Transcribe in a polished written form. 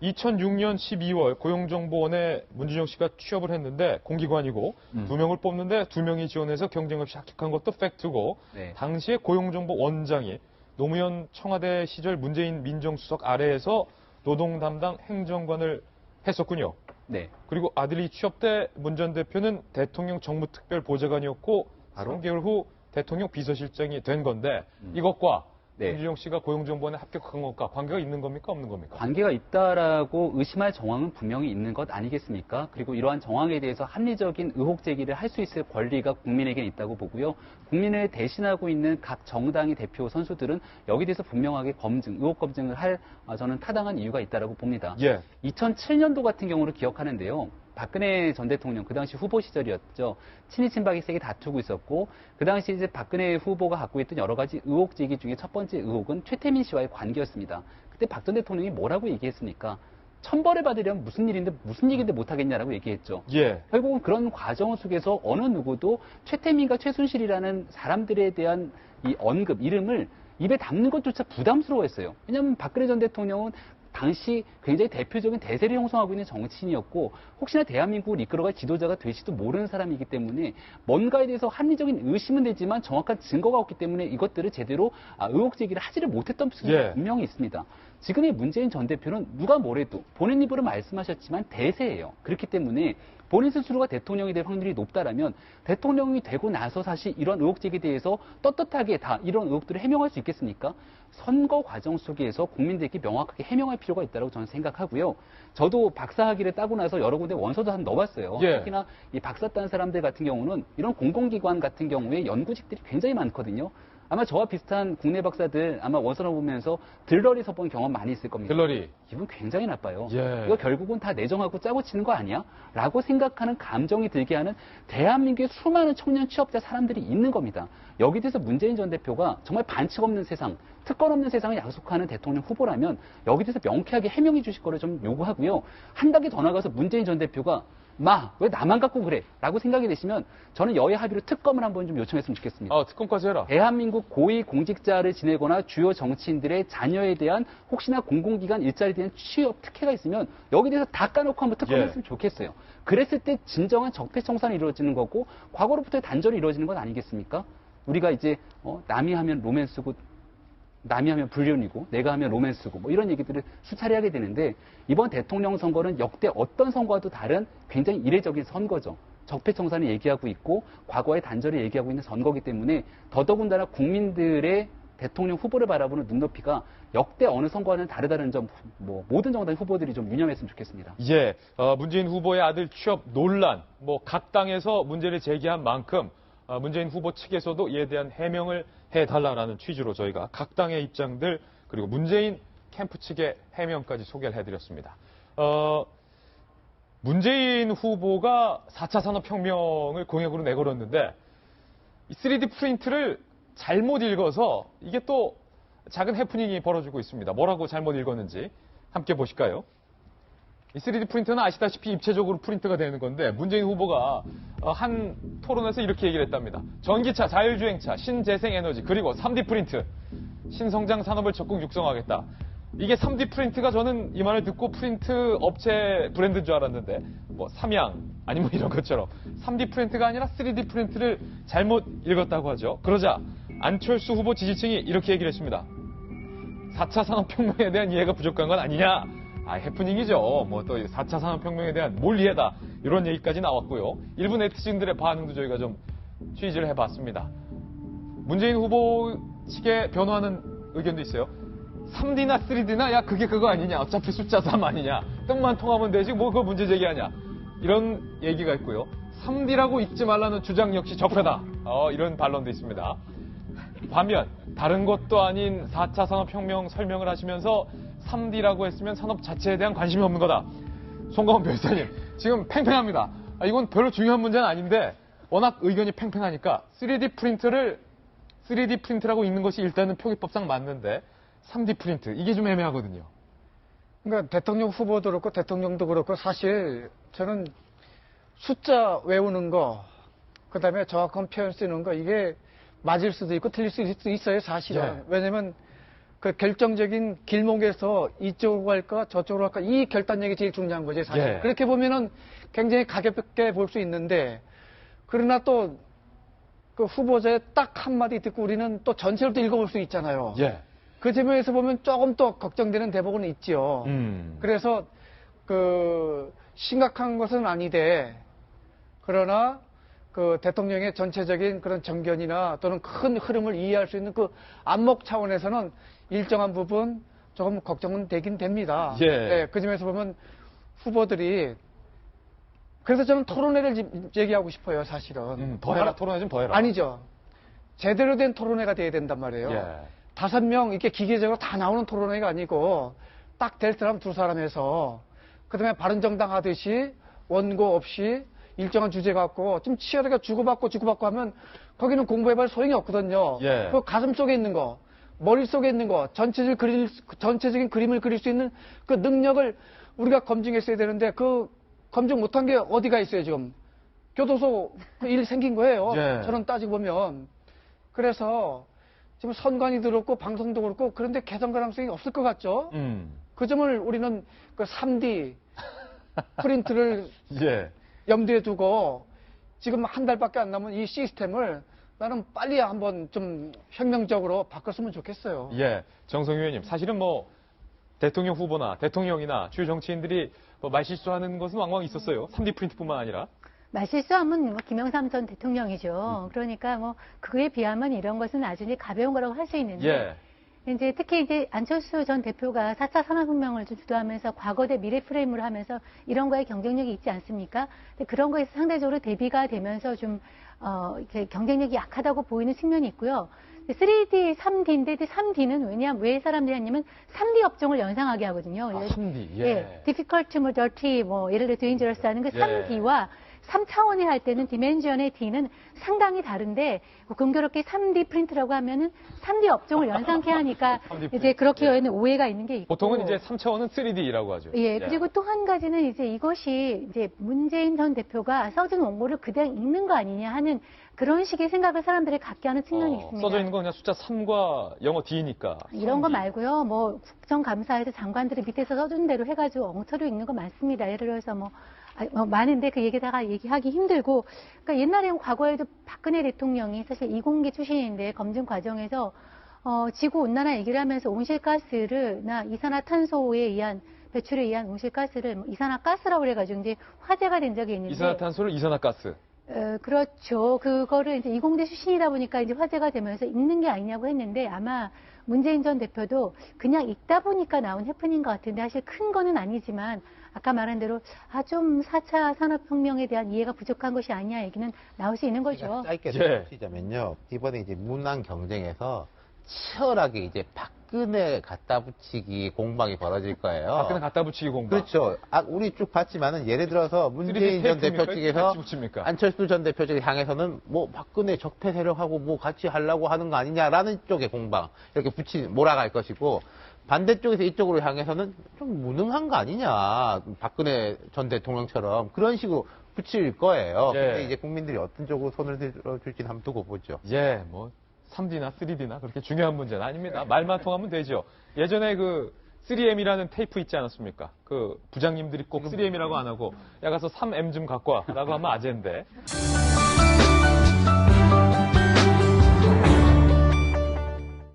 2006년 12월 고용정보원에 문준용 씨가 취업을 했는데 공기관이고 2명을 뽑는데 2명이 지원해서 경쟁 없이 합격한 것도 팩트고 네. 당시에 고용정보원장이 노무현 청와대 시절 문재인 민정수석 아래에서 노동 담당 행정관을 했었군요. 네. 그리고 아들이 취업 때 문 전 대표는 대통령 정무특별보좌관이었고 바로 3개월 후 대통령 비서실장이 된 건데 이것과 네. 문준용 씨가 고용정보원에 합격한 것과 관계가 있는 겁니까? 없는 겁니까? 관계가 있다라고 의심할 정황은 분명히 있는 것 아니겠습니까? 그리고 이러한 정황에 대해서 합리적인 의혹 제기를 할 수 있을 권리가 국민에게 있다고 보고요. 국민을 대신하고 있는 각 정당의 대표 선수들은 여기에 대해서 분명하게 의혹 검증을 할 저는 타당한 이유가 있다고 봅니다. 예. 2007년도 같은 경우를 기억하는데요. 박근혜 전 대통령 그 당시 후보 시절이었죠. 친이 친박이 세게 다투고 있었고 그 당시 이제 박근혜 후보가 갖고 있던 여러 가지 의혹 제기 중에 첫 번째 의혹은 최태민 씨와의 관계였습니다. 그때 박 전 대통령이 뭐라고 얘기했습니까? 천벌을 받으려면 무슨 일인데 못하겠냐라고 얘기했죠. 예. 결국은 그런 과정 속에서 어느 누구도 최태민과 최순실이라는 사람들에 대한 이 언급, 이름을 입에 담는 것조차 부담스러워했어요. 왜냐하면 박근혜 전 대통령은 당시 굉장히 대표적인 대세를 형성하고 있는 정치인이었고 혹시나 대한민국을 이끌어갈 지도자가 될지도 모르는 사람이기 때문에 뭔가에 대해서 합리적인 의심은 되지만 정확한 증거가 없기 때문에 이것들을 제대로 의혹 제기를 하지를 못했던 부분이 분명히 있습니다. 지금의 문재인 전 대표는 누가 뭐래도 본인 입으로 말씀하셨지만 대세예요. 그렇기 때문에 본인 스스로가 대통령이 될 확률이 높다라면 대통령이 되고 나서 사실 이런 의혹 제기에 대해서 떳떳하게 다 이런 의혹들을 해명할 수 있겠습니까? 선거 과정 속에서 국민들에게 명확하게 해명할 필요가 있다고 저는 생각하고요. 저도 박사학위를 따고 나서 여러 군데 원서도 한 넣어봤어요. 예. 특히나 이 박사 딴 사람들 같은 경우는 이런 공공기관 같은 경우에 연구직들이 굉장히 많거든요. 아마 저와 비슷한 국내 박사들 아마 원서를 보면서 들러리 서본 경험 많이 있을 겁니다. 들러리. 기분 굉장히 나빠요. 예. 이거 결국은 다 내정하고 짜고 치는 거 아니야? 라고 생각하는 감정이 들게 하는 대한민국의 수많은 청년 취업자 사람들이 있는 겁니다. 여기에 대해서 문재인 전 대표가 정말 반칙 없는 세상, 특권 없는 세상을 약속하는 대통령 후보라면 여기에 대해서 명쾌하게 해명해 주실 거를 좀 요구하고요. 한 단계 더 나가서 문재인 전 대표가 왜 나만 갖고 그래? 라고 생각이 되시면 저는 여야 합의로 특검을 한번 좀 요청했으면 좋겠습니다. 특검까지 해라. 대한민국 고위 공직자를 지내거나 주요 정치인들의 자녀에 대한 혹시나 공공기관 일자리에 대한 취업 특혜가 있으면 여기 대해서 다 까놓고 한번 특검했으면 좋겠어요. 그랬을 때 진정한 적폐청산이 이루어지는 거고 과거로부터의 단절이 이루어지는 건 아니겠습니까? 우리가 이제 남이 하면 로맨스고 남이 하면 불륜이고 내가 하면 로맨스고 뭐 이런 얘기들을 수차례 하게 되는데 이번 대통령 선거는 역대 어떤 선거와도 다른 굉장히 이례적인 선거죠. 적폐청산을 얘기하고 있고 과거의 단절을 얘기하고 있는 선거이기 때문에 더더군다나 국민들의 대통령 후보를 바라보는 눈높이가 역대 어느 선거와는 다르다는 점 모든 정당 후보들이 좀 유념했으면 좋겠습니다. 예, 문재인 후보의 아들 취업 논란 각 당에서 문제를 제기한 만큼 문재인 후보 측에서도 이에 대한 해명을 해달라라는 취지로 저희가 각 당의 입장들 그리고 문재인 캠프 측의 해명까지 소개를 해드렸습니다. 문재인 후보가 4차 산업혁명을 공약으로 내걸었는데 이 3D 프린트를 잘못 읽어서 이게 또 작은 해프닝이 벌어지고 있습니다. 뭐라고 잘못 읽었는지 함께 보실까요? 이 3D 프린터는 아시다시피 입체적으로 프린트가 되는 건데 문재인 후보가 한 토론에서 이렇게 얘기를 했답니다. 전기차, 자율주행차, 신재생에너지 그리고 3D 프린트, 신성장 산업을 적극 육성하겠다. 이게 3D 프린트가 저는 이 말을 듣고 프린트 업체 브랜드인 줄 알았는데 삼양 아니면 이런 것처럼 3D 프린트가 아니라 3D 프린트를 잘못 읽었다고 하죠. 그러자 안철수 후보 지지층이 이렇게 얘기를 했습니다. 4차 산업혁명에 대한 이해가 부족한 건 아니냐? 해프닝이죠. 또 4차 산업혁명에 대한 뭘 이해다. 이런 얘기까지 나왔고요. 일부 네티즌들의 반응도 저희가 좀 취재를 해봤습니다. 문재인 후보 측에 변호하는 의견도 있어요. 3D나 3D나 야 그게 그거 아니냐. 어차피 숫자 3 아니냐. 뜻만 통하면 되지 그거 문제 제기하냐. 이런 얘기가 있고요. 3D라고 읽지 말라는 주장 역시 적폐다. 이런 반론도 있습니다. 반면 다른 것도 아닌 4차 산업혁명 설명을 하시면서 3D라고 했으면 산업 자체에 대한 관심이 없는 거다. 송강원 변호사님 지금 팽팽합니다. 이건 별로 중요한 문제는 아닌데 워낙 의견이 팽팽하니까 3D 프린트라고 읽는 것이 일단은 표기법상 맞는데 3D 프린트 이게 좀 애매하거든요. 그러니까 대통령 후보도 그렇고 대통령도 그렇고 사실 저는 숫자 외우는 거 그다음에 정확한 표현 쓰는 거 이게 맞을 수도 있고 틀릴 수도 있어요 사실은. 네. 왜냐면 그 결정적인 길목에서 이쪽으로 갈까 저쪽으로 갈까 이 결단력이 제일 중요한 거지 사실. 예. 그렇게 보면은 굉장히 가볍게 볼 수 있는데 그러나 또 그 후보자의 딱 한마디 듣고 우리는 또 전체를 또 읽어볼 수 있잖아요. 예. 그 점에서 보면 조금 또 걱정되는 대목은 있지요. 그래서 그 심각한 것은 아니되 그러나 그 대통령의 전체적인 그런 정견이나 또는 큰 흐름을 이해할 수 있는 그 안목 차원에서는 일정한 부분 조금 걱정은 되긴 됩니다. 예. 네, 그 점에서 보면 후보들이 그래서 저는 토론회를 얘기하고 싶어요, 사실은. 더 해라, 토론회 좀 더 해라. 아니죠. 제대로 된 토론회가 돼야 된단 말이에요. 예. 5명 이렇게 기계적으로 다 나오는 토론회가 아니고 딱 될 사람 2사람 해서 그다음에 바른정당 하듯이 원고 없이 일정한 주제 갖고 좀 치열하게 주고받고 하면 거기는 공부해봐야 소용이 없거든요. 예. 그 가슴 속에 있는 거, 머릿속에 있는 거, 전체적인 그림을 그릴 수 있는 그 능력을 우리가 검증했어야 되는데 그 검증 못한 게 어디가 있어요, 지금. 교도소 일 생긴 거예요. 예. 저는 따지고 보면. 그래서 지금 선관위도 그렇고 방송도 그렇고 그런데 개선 가능성이 없을 것 같죠? 그 점을 우리는 그 3D 프린트를 예. 염두에 두고 지금 한 달밖에 안 남은 이 시스템을 나는 빨리 한번 좀 혁명적으로 바꿨으면 좋겠어요. 예. 정성희 의원님, 사실은 뭐 대통령 후보나 대통령이나 주요 정치인들이 뭐 말실수하는 것은 왕왕 있었어요. 3D 프린트뿐만 아니라. 말실수하면 뭐 김영삼 전 대통령이죠. 그러니까 뭐 그에 비하면 이런 것은 아주 이제 가벼운 거라고 할 수 있는데 예. 이제 특히 이제 안철수 전 대표가 4차 산업혁명을 좀 주도하면서 과거 대 미래 프레임으로 하면서 이런 거에 경쟁력이 있지 않습니까? 근데 그런 거에서 상대적으로 대비가 되면서 좀 이렇게 경쟁력이 약하다고 보이는 측면이 있고요. 3D, 3D인데 3D는 왜 사람들이 하냐면 3D 업종을 연상하게 하거든요. 3D. 예. 예, difficult, 뭐 dirty, 뭐 예를 들어 dangerous 하는 그 예. 3D와 3차원의 할 때는 디멘전의 D는 상당히 다른데 공교롭게 3D 프린트라고 하면은 3D 업종을 연상케 하니까 3D 이제 그렇게 프린트. 하는 오해가 있는 게 있고 보통은 이제 3차원은 3D라고 하죠. 예, 그리고 또 한 가지는 이제 이것이 이제 문재인 전 대표가 써준 원고를 그대로 읽는 거 아니냐 하는 그런 식의 생각을 사람들이 갖게 하는 측면이 있습니다. 써져 있는 건 그냥 숫자 3과 영어 D니까. 이런 거 말고요. 뭐 국정감사에서 장관들이 밑에서 써준 대로 해가지고 엉터리 읽는 거 많습니다. 예를 들어서 뭐 많은데 그 얘기다가 얘기하기 힘들고, 그러니까 옛날에는 과거에도 박근혜 대통령이 사실 이공계 출신인데 검증 과정에서 지구 온난화 얘기를 하면서 온실가스를나 이산화탄소에 의한 배출에 의한 온실가스를 이산화가스라고 그래가지고 이제 화제가 된 적이 있는데. 이산화탄소를 이산화가스. 그렇죠. 그거를 이제 이공대 출신이다 보니까 이제 화제가 되면서 읽는 게 아니냐고 했는데 아마 문재인 전 대표도 그냥 읽다 보니까 나온 해프닝인 것 같은데 사실 큰 거는 아니지만 아까 말한 대로 좀 4차 산업혁명에 대한 이해가 부족한 것이 아니냐 얘기는 나올 수 있는 거죠. 짧게 예. 덧붙이자면요. 이번에 이제 문항 경쟁에서 치열하게 이제 박근혜 갖다 붙이기 공방이 벌어질 거예요. 박근혜 갖다 붙이기 공방. 그렇죠. 우리 쭉 봤지만은 예를 들어서 문재인 3D 전 대표 테이프입니까? 측에서 같이 붙입니까? 안철수 전 대표 측 향해서는 뭐 박근혜 적폐 세력하고 뭐 같이 하려고 하는 거 아니냐라는 쪽의 공방 이렇게 몰아갈 것이고 반대쪽에서 이쪽으로 향해서는 좀 무능한 거 아니냐 박근혜 전 대통령처럼 그런 식으로 붙일 거예요. 예. 근데 이제 국민들이 어떤 쪽으로 손을 들어줄지는 한번 두고 보죠. 예, 뭐 3D나 3D나 그렇게 중요한 문제는 아닙니다. 말만 통하면 되죠. 예전에 그 3M이라는 테이프 있지 않았습니까? 그 부장님들이 꼭 3M이라고 안 하고 야 가서 3M 좀 갖고 와라고 하면 아재인데.